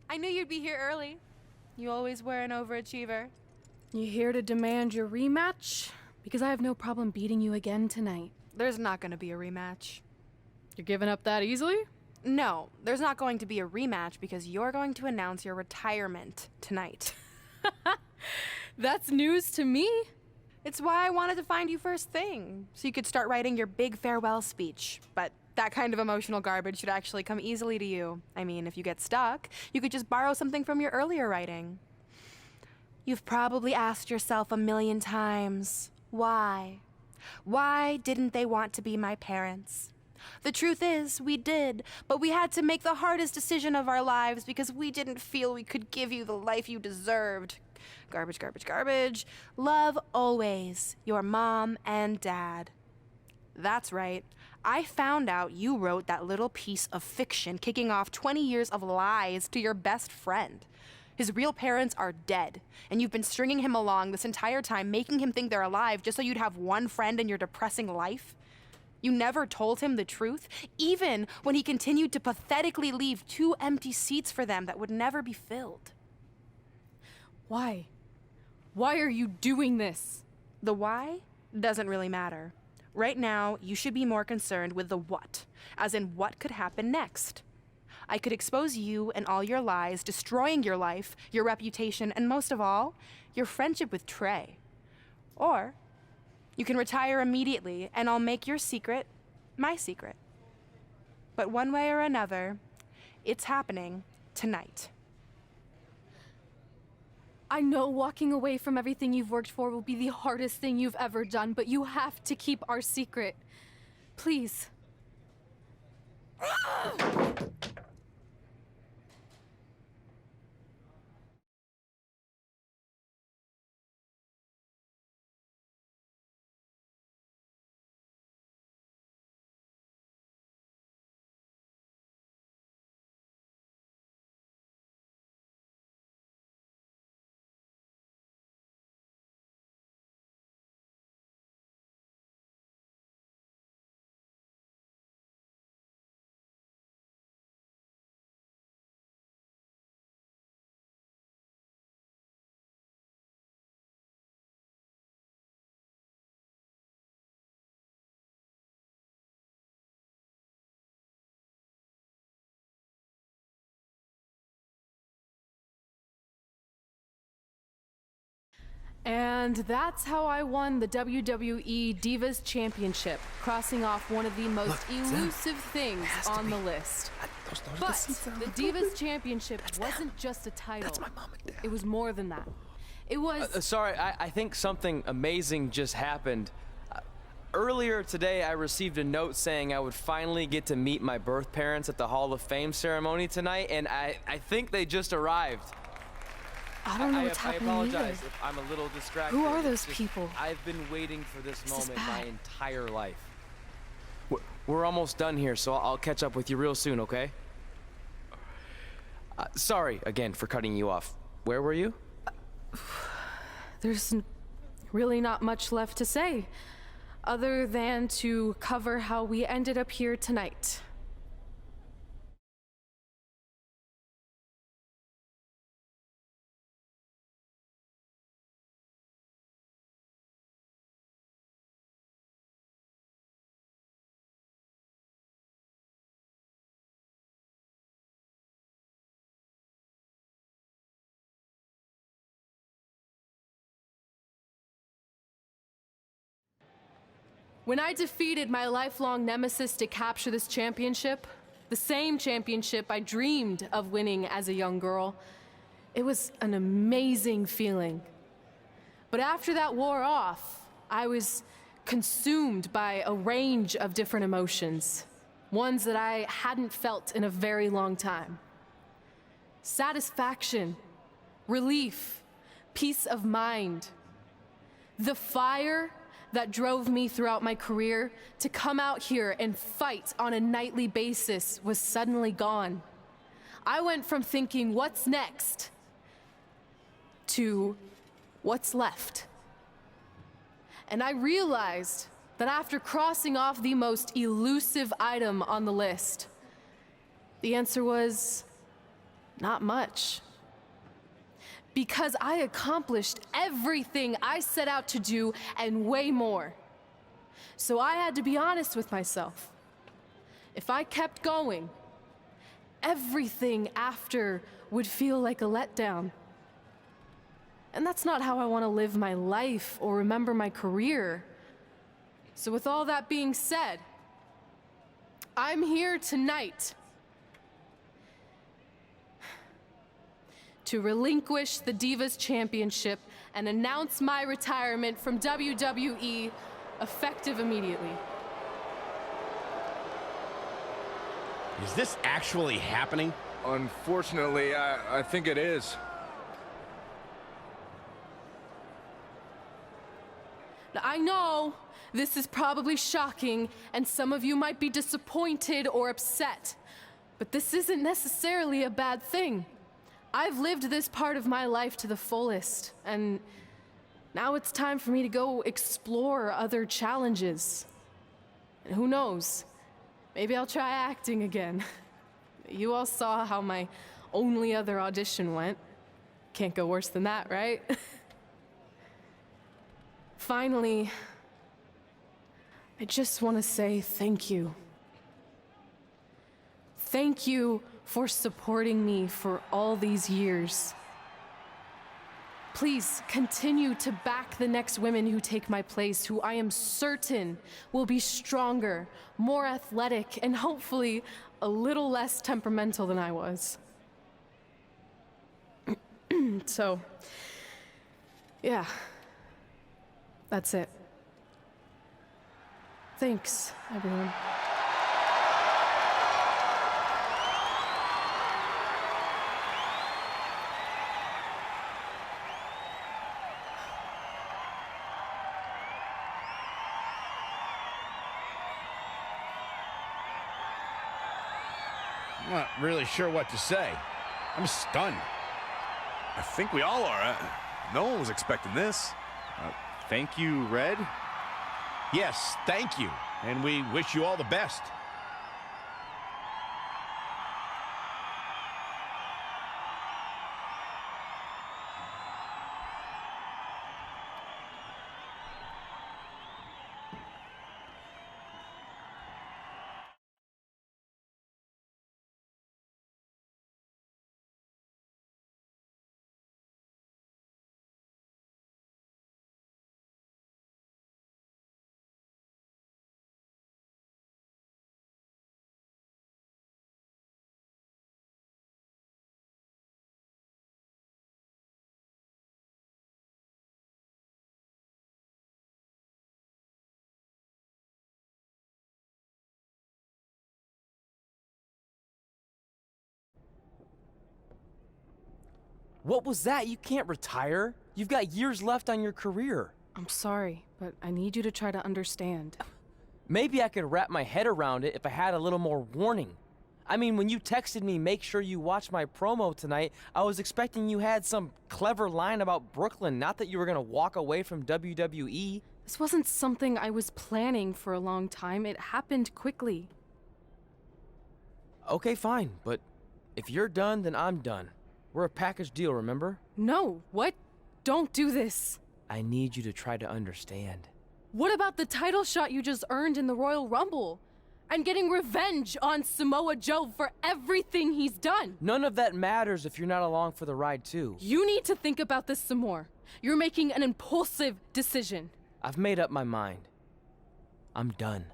I knew you'd be here early. You always were an overachiever. You here to demand your rematch? Because I have no problem beating you again tonight. There's not going to be a rematch. You're giving up that easily? No, there's not going to be a rematch because you're going to announce your retirement tonight. That's news to me. It's why I wanted to find you first thing, so you could start writing your big farewell speech. But that kind of emotional garbage should actually come easily to you. I mean, if you get stuck, you could just borrow something from your earlier writing. You've probably asked yourself a million times, why? Why didn't they want to be my parents? The truth is, we did, but we had to make the hardest decision of our lives because we didn't feel we could give you the life you deserved. Garbage, garbage, garbage. Love always, your mom and dad. That's right. I found out you wrote that little piece of fiction kicking off 20 years of lies to your best friend. His real parents are dead, and you've been stringing him along this entire time, making him think they're alive just so you'd have one friend in your depressing life. You never told him the truth, even when he continued to pathetically leave 2 empty seats for them that would never be filled. Why? Why are you doing this? The why doesn't really matter. Right now, you should be more concerned with the what, as in what could happen next. I could expose you and all your lies, destroying your life, your reputation, and most of all, your friendship with Trey. Or you can retire immediately, and I'll make your secret my secret. But one way or another, it's happening tonight. I know walking away from everything you've worked for will be the hardest thing you've ever done, but you have to keep our secret. Please. And that's how I won the WWE Divas Championship, crossing off one of the most elusive things on the list. But the Divas Championship wasn't just a title. That's my mom and dad. It was more than that. It was... Sorry, I think something amazing just happened. Earlier today, I received a note saying I would finally get to meet my birth parents at the Hall of Fame ceremony tonight, and I think they just arrived. I don't know what's happening I apologize either. if I'm a little distracted. Who are those people? I've been waiting for this This is moment my bad. entire life. We're almost done here, so I'll catch up with you real soon, okay? Sorry again for cutting you off. Where were you? There's really not much left to say, other than to cover how we ended up here tonight. When I defeated my lifelong nemesis to capture this championship, the same championship I dreamed of winning as a young girl, it was an amazing feeling. But after that wore off, I was consumed by a range of different emotions, ones that I hadn't felt in a very long time. Satisfaction, relief, peace of mind. The fire that drove me throughout my career to come out here and fight on a nightly basis was suddenly gone. I went from thinking, what's next, to what's left. And I realized that after crossing off the most elusive item on the list, the answer was Not much. Because I accomplished everything I set out to do and way more. So I had to be honest with myself. If I kept going, everything after would feel like a letdown. And that's not how I want to live my life or remember my career. So with all that being said, I'm here tonight to relinquish the Divas Championship and announce my retirement from WWE effective immediately. Is this actually happening? Unfortunately, I think it is. Now, I know this is probably shocking, and some of you might be disappointed or upset, but this isn't necessarily a bad thing. I've lived this part of my life to the fullest, and now it's time for me to go explore other challenges. And who knows? Maybe I'll try acting again. You all saw how my only other audition went. Can't go worse than that, right? Finally, I just want to say thank you. Thank you for supporting me for all these years. Please continue to back the next women who take my place, who I am certain will be stronger, more athletic, and hopefully a little less temperamental than I was. So, yeah, that's it. Thanks, everyone. I'm not really sure what to say. I'm stunned. I think we all are. No one was expecting this. Thank you, Red. Yes, thank you. And we wish you all the best. What was that? You can't retire. You've got years left on your career. I'm sorry, but I need you to try to understand. Maybe I could wrap my head around it if I had a little more warning. I mean, when you texted me, make sure you watch my promo tonight, I was expecting you had some clever line about Brooklyn, not that you were gonna walk away from WWE. This wasn't something I was planning for a long time. It happened quickly. Okay, fine, but if you're done, then I'm done. We're a package deal, remember? No, what? Don't do this. I need you to try to understand. What about the title shot you just earned in the Royal Rumble? And getting revenge on Samoa Joe for everything he's done? None of that matters if you're not along for the ride, too. You need to think about this some more. You're making an impulsive decision. I've made up my mind. I'm done.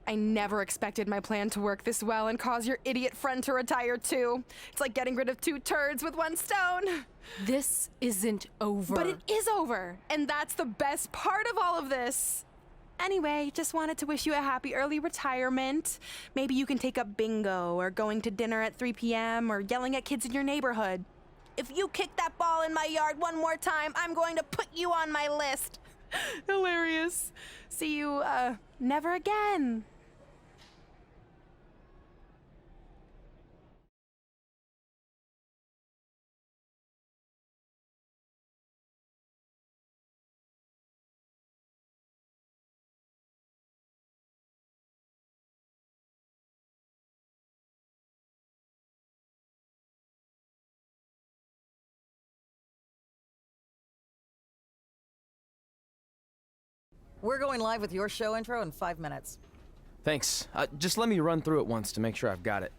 I never expected my plan to work this well and cause your idiot friend to retire too. It's like getting rid of 2 turds with 1 stone. This isn't over. But it is over, and that's the best part of all of this. Anyway, just wanted to wish you a happy early retirement. Maybe you can take up bingo or going to dinner at 3 p.m. or yelling at kids in your neighborhood. If you kick that ball in my yard one more time, I'm going to put you on my list. Hilarious. See you, never again. We're going live with your show intro in 5 minutes. Thanks. Just let me run through it once to make sure I've got it.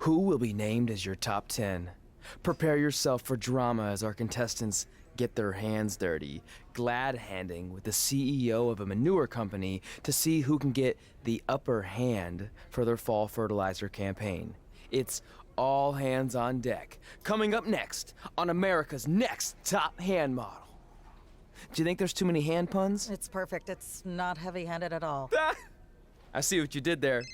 Who will be named as your top 10? Prepare yourself for drama as our contestants get their hands dirty, glad-handing with the CEO of a manure company to see who can get the upper hand for their fall fertilizer campaign. It's all hands on deck. Coming up next on America's Next Top Hand Model. Do you think there's too many hand puns? It's perfect. It's not heavy-handed at all. I see what you did there.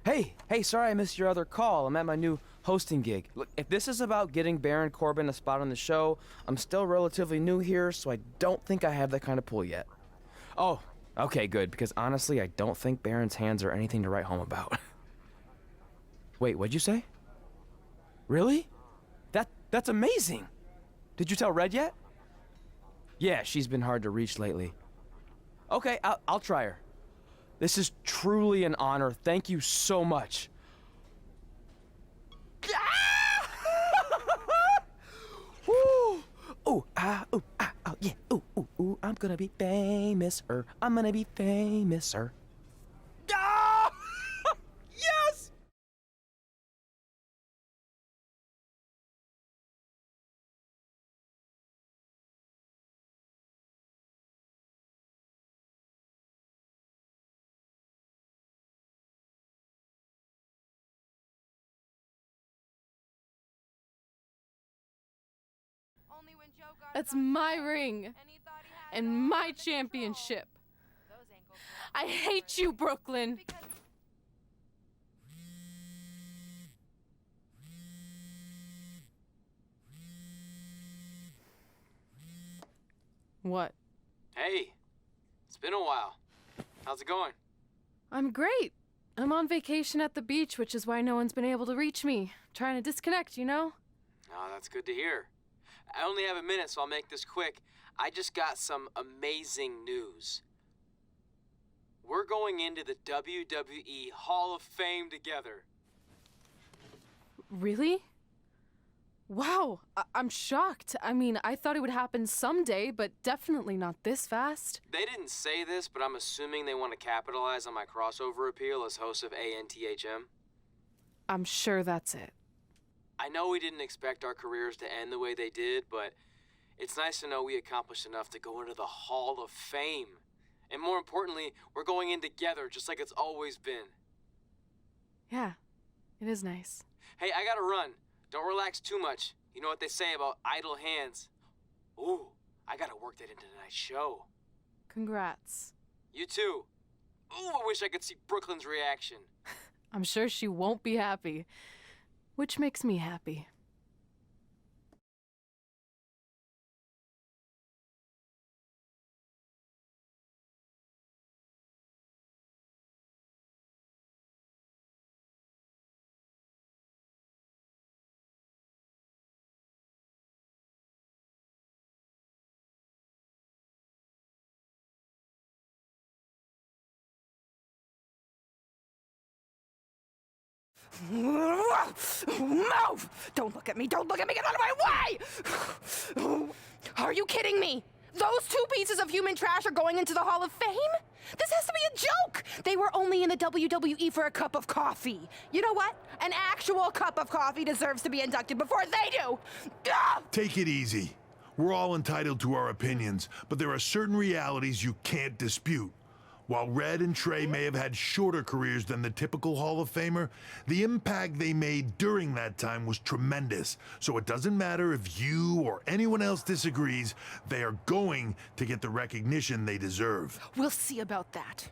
Hey, sorry I missed your other call. I'm at my new hosting gig. Look, if this is about getting Baron Corbin a spot on the show, I'm still relatively new here, so I don't think I have that kind of pull yet. Oh, okay, good, because honestly, I don't think Baron's hands are anything to write home about. Wait, what'd you say? Really? That's amazing! Did you tell Red yet? Yeah, she's been hard to reach lately. Okay, I'll try her. This is truly an honor. Thank you so much. Ooh, yeah. Ooh, I'm gonna be famous-er. I'm gonna be famous-er. Ah! Yes! Only when Joe got That's it on my film, ring and he thought he had it and all my under control. championship. Those ankles were I hate you, Brooklyn. because What? Hey, it's been a while. How's it going? I'm great. I'm on vacation at the beach, which is why no one's been able to reach me. Trying to disconnect, you know? Oh, that's good to hear. I only have a minute, so I'll make this quick. I just got some amazing news. We're going into the WWE Hall of Fame together. Really? Wow, I'm shocked. I mean, I thought it would happen someday, but definitely not this fast. They didn't say this, but I'm assuming they want to capitalize on my crossover appeal as host of ANTHM. I'm sure that's it. I know we didn't expect our careers to end the way they did, but it's nice to know we accomplished enough to go into the Hall of Fame. And more importantly, we're going in together, just like it's always been. Yeah, it is nice. Hey, I gotta run. Don't relax too much. You know what they say about idle hands. Ooh, I gotta work that into tonight's show. Congrats. You too. Ooh, I wish I could see Brooklyn's reaction. I'm sure she won't be happy, which makes me happy. Move! Don't look at me! Don't look at me! Get out of my way! Are you kidding me? Those two pieces of human trash are going into the Hall of Fame? This has to be a joke! They were only in the WWE for a cup of coffee. You know what? An actual cup of coffee deserves to be inducted before they do! Ah! Take it easy. We're all entitled to our opinions, but there are certain realities you can't dispute. While Red and Trey may have had shorter careers than the typical Hall of Famer, the impact they made during that time was tremendous. So it doesn't matter if you or anyone else disagrees, they are going to get the recognition they deserve. We'll see about that.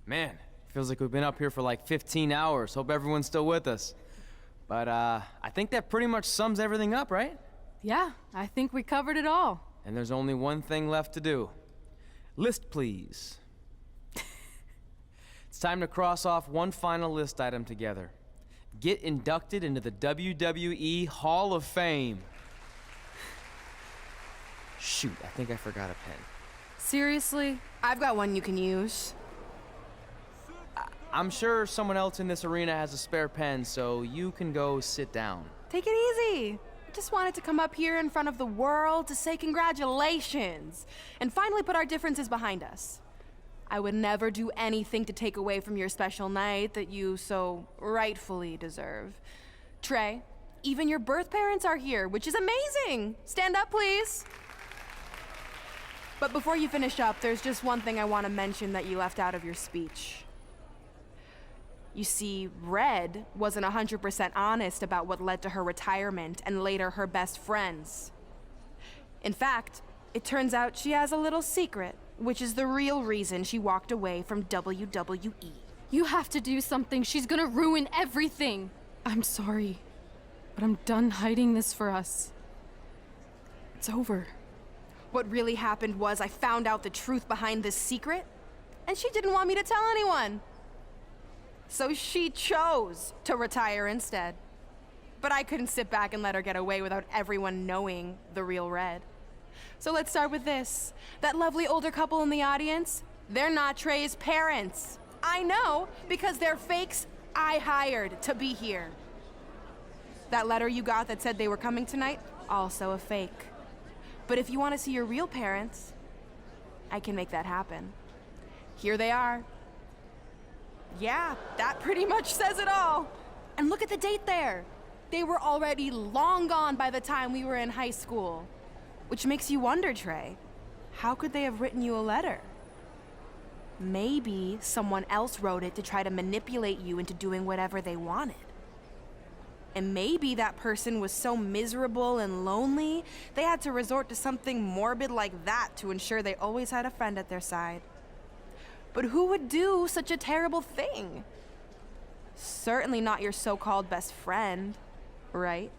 Man, feels like we've been up here for like 15 hours. Hope everyone's still with us. But I think that pretty much sums everything up, right? Yeah, I think we covered it all. And there's only one thing left to do. List, please. It's time to cross off one final list item together. Get inducted into the WWE Hall of Fame. Shoot, I think I forgot a pen. Seriously? I've got one you can use. I'm sure someone else in this arena has a spare pen, so you can go sit down. Take it easy. I just wanted to come up here in front of the world to say congratulations and finally put our differences behind us. I would never do anything to take away from your special night that you so rightfully deserve. Trey, even your birth parents are here, which is amazing. Stand up, please. But before you finish up, there's just one thing I want to mention that you left out of your speech. You see, Red wasn't 100% honest about what led to her retirement and later her best friends. In fact, it turns out she has a little secret, which is the real reason she walked away from WWE. You have to do something. She's gonna ruin everything. I'm sorry, but I'm done hiding this for us. It's over. What really happened was I found out the truth behind this secret, and she didn't want me to tell anyone. So she chose to retire instead. But I couldn't sit back and let her get away without everyone knowing the real Red. So let's start with this. That lovely older couple in the audience, they're not Trey's parents. I know, because they're fakes I hired to be here. That letter you got that said they were coming tonight, also a fake. But if you want to see your real parents, I can make that happen. Here they are. Yeah, that pretty much says it all. And look at the date there. They were already long gone by the time we were in high school. Which makes you wonder, Trey, how could they have written you a letter? Maybe someone else wrote it to try to manipulate you into doing whatever they wanted. And maybe that person was so miserable and lonely, they had to resort to something morbid like that to ensure they always had a friend at their side. But who would do such a terrible thing? Certainly not your so-called best friend, right?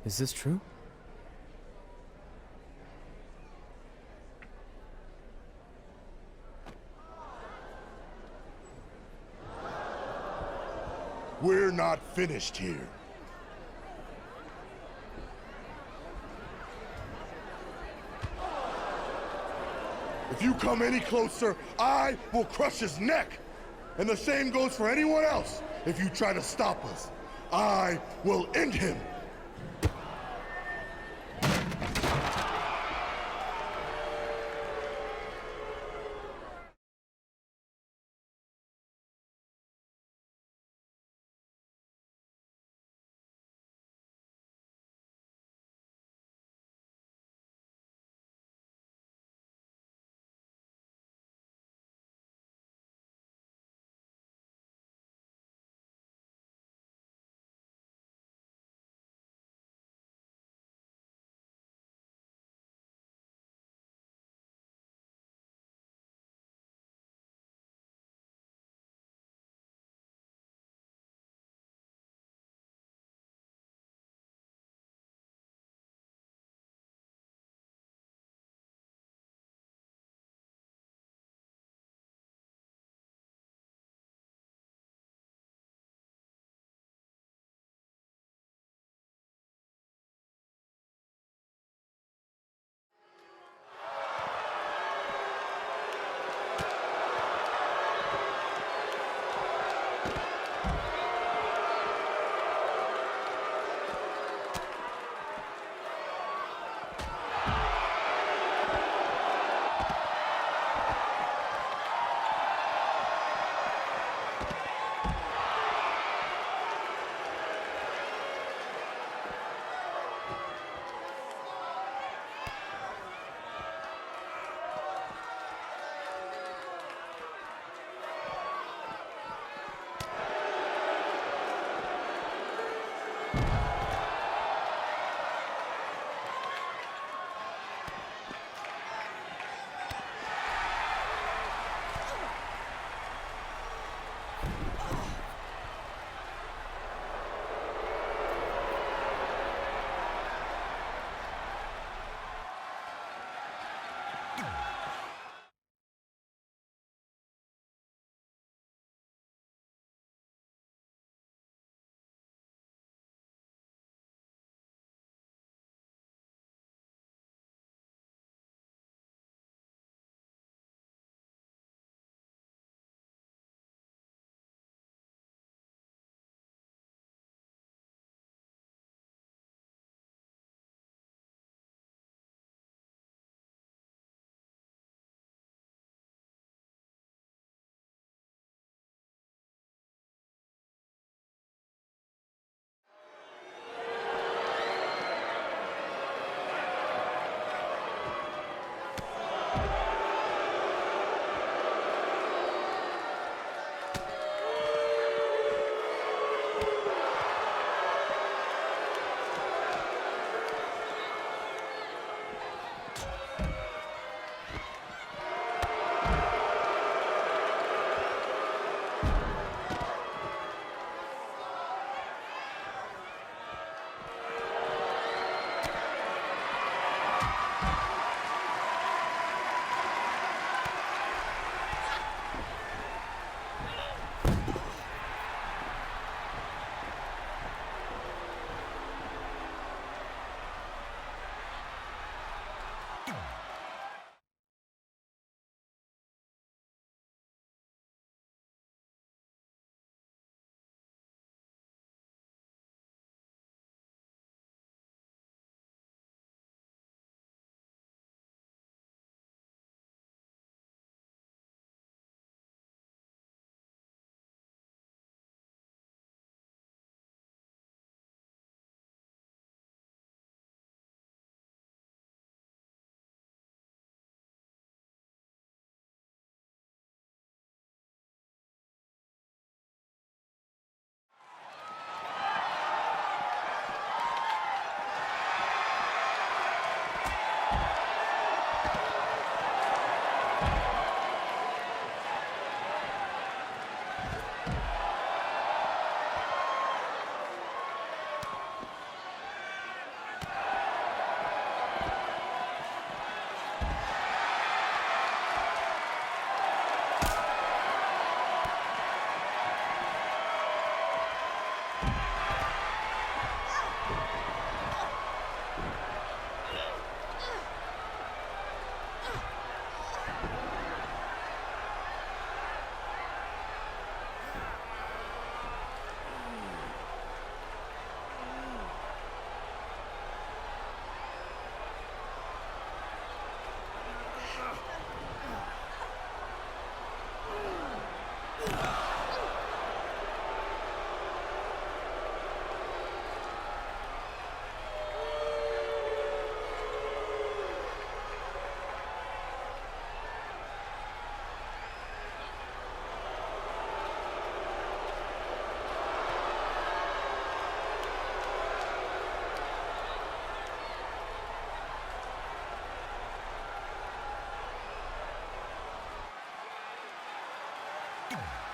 Is this true? We're not finished here. If you come any closer, I will crush his neck. And the same goes for anyone else. If you try to stop us, I will end him. Go.